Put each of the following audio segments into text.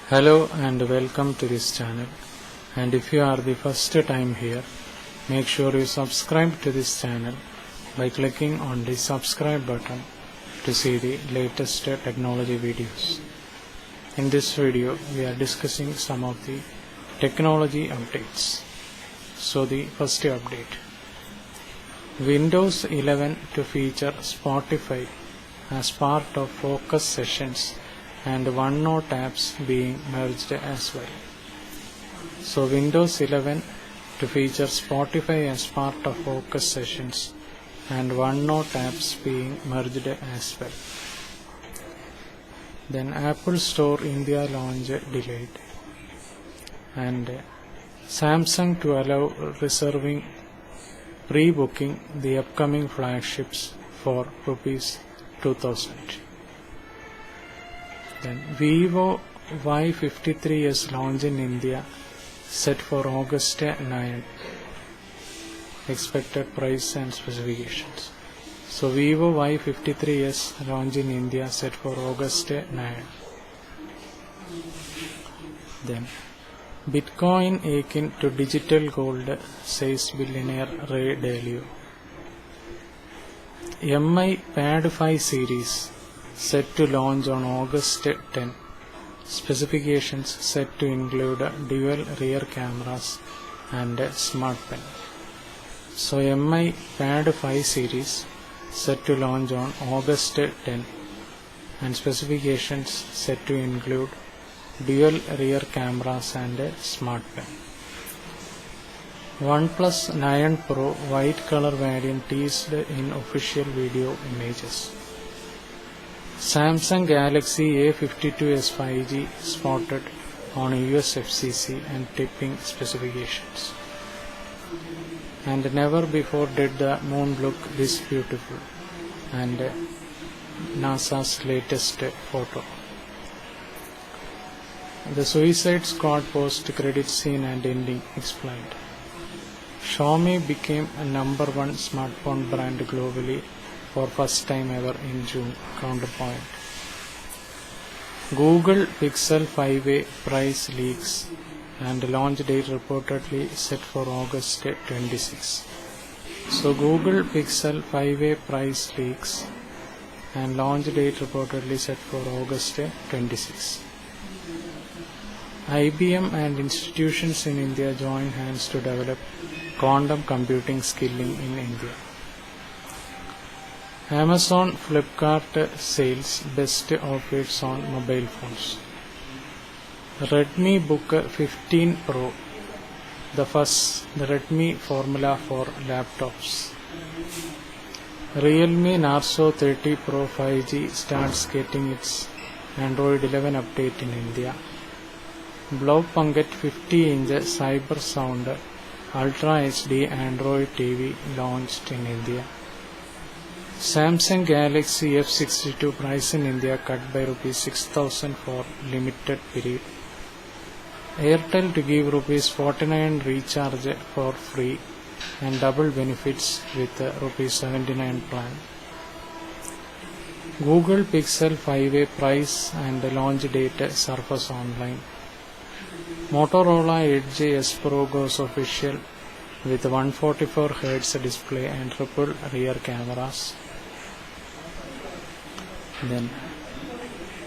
Hello and welcome to this channel, and if you are the first time here, make sure you subscribe to this channel by clicking on the subscribe button to see the latest technology videos. In this video we are discussing some of the technology updates. So the first update, Windows 11 to feature Spotify as part of focus sessions and OneNote apps being merged as well. So Windows 11 to feature Spotify as part of focus sessions and OneNote apps being merged as well. Then Apple Store India launch delayed, and Samsung to allow reserving pre-booking the upcoming flagships for Rs 2000. Then Vivo Y53s launch in India set for August 9. Expected price and specifications. So Vivo Y53s launch in India set for August 9. Then Bitcoin akin to digital gold, says billionaire Ray Dalio. MI Pad 5 series set to launch on August 10. Specifications set to include dual rear cameras and a smart pen. So MI Pad 5 series set to launch on August 10 and specifications set to include dual rear cameras and a smart pen. OnePlus 9 Pro white color variant teased in official video images. Samsung Galaxy A52s 5G spotted on US FCC and tipping specifications. And never before did the moon look this beautiful, and NASA's latest photo. The Suicide Squad post-credit scene and ending explained. Xiaomi became a #1 smartphone brand globally for first time ever in June. Counterpoint. Google Pixel 5a price leaks and launch date reportedly set for August 26. So Google Pixel 5a price leaks and launch date reportedly set for August 26. IBM and institutions in India join hands to develop quantum computing skilling in India. Amazon Flipkart sales best offers on mobile phones. Redmi Book 15 Pro, the Redmi formula for laptops. Realme Narzo 30 Pro 5G starts getting its Android 11 update in India. Blaupunkt 50-inch Cyber Sound Ultra HD Android TV launched in India. Samsung Galaxy F62 price in India cut by Rs 6,000 for limited period. Airtel to give Rs 49 recharge for free and double benefits with Rs 79 plan. Google Pixel 5a price and launch date surface online. Motorola Edge S Pro goes official with 144Hz display and triple rear cameras. Then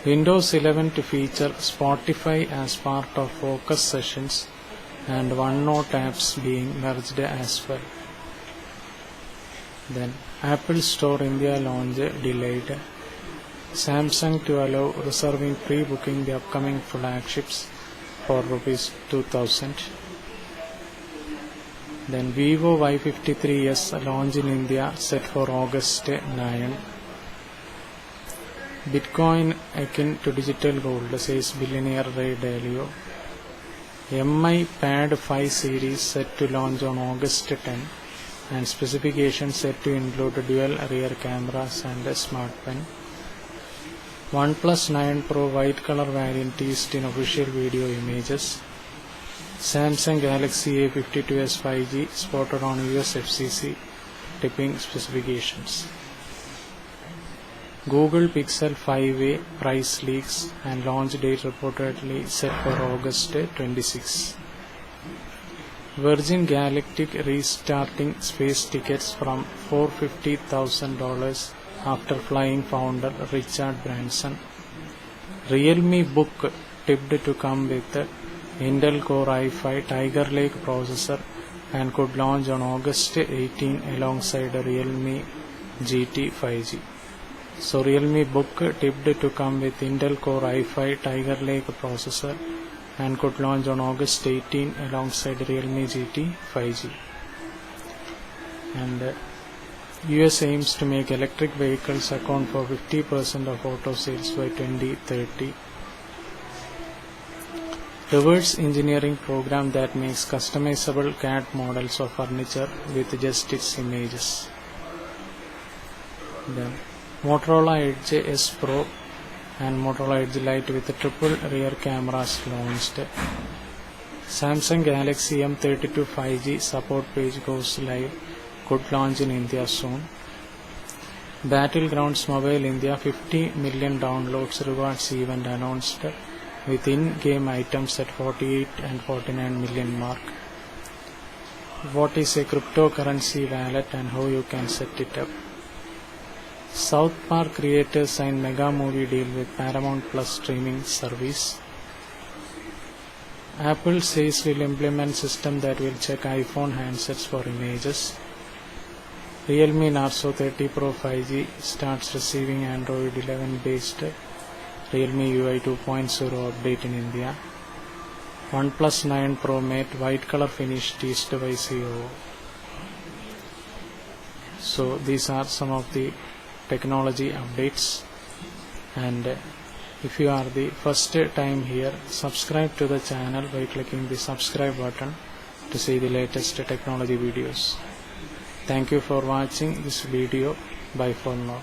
Windows 11 to feature Spotify as part of focus sessions and OneNote apps being merged as well. Then Apple Store India launch delayed. Samsung to allow reserving pre-booking the upcoming flagships for Rs 2000. Then Vivo Y53s launch in India set for August 9. Bitcoin akin to digital gold, says billionaire Ray Dalio. MI Pad 5 series set to launch on August 10 and specifications set to include dual rear cameras and a smart pen. OnePlus 9 Pro white color variant teased in official video images. Samsung Galaxy A52s 5G spotted on US FCC tipping specifications. Google Pixel 5a price leaks and launch date reportedly set for August 26. Virgin Galactic restarting space tickets from $450,000 after flying founder Richard Branson. Realme Book tipped to come with Intel Core i5 Tiger Lake processor and could launch on August 18 alongside Realme GT 5G. So Realme Book tipped to come with Intel Core i5 Tiger Lake processor and could launch on August 18 alongside Realme GT 5G. And US aims to make electric vehicles account for 50% of auto sales by 2030. Reverse engineering program that makes customizable CAD models of furniture with just its images. Then Motorola Edge S Pro and Motorola Edge Lite with triple rear cameras launched. Samsung Galaxy M32 5G support page goes live, could launch in India soon. Battlegrounds Mobile India 50 million downloads rewards event announced with in-game items at 48 and 49 million mark. What is a cryptocurrency wallet and how you can set it up? South Park creators signed mega movie deal with Paramount Plus streaming service. Apple says will implement system that will check iPhone handsets for images. Realme Narzo 30 Pro 5G starts receiving Android 11 based Realme UI 2.0 update in India. OnePlus 9 Pro Mate white color finish teased by CEO. So these are some of the technology updates, and if you are the first time here, subscribe to the channel by clicking the subscribe button to see the latest technology videos. Thank you for watching this video. Bye for now.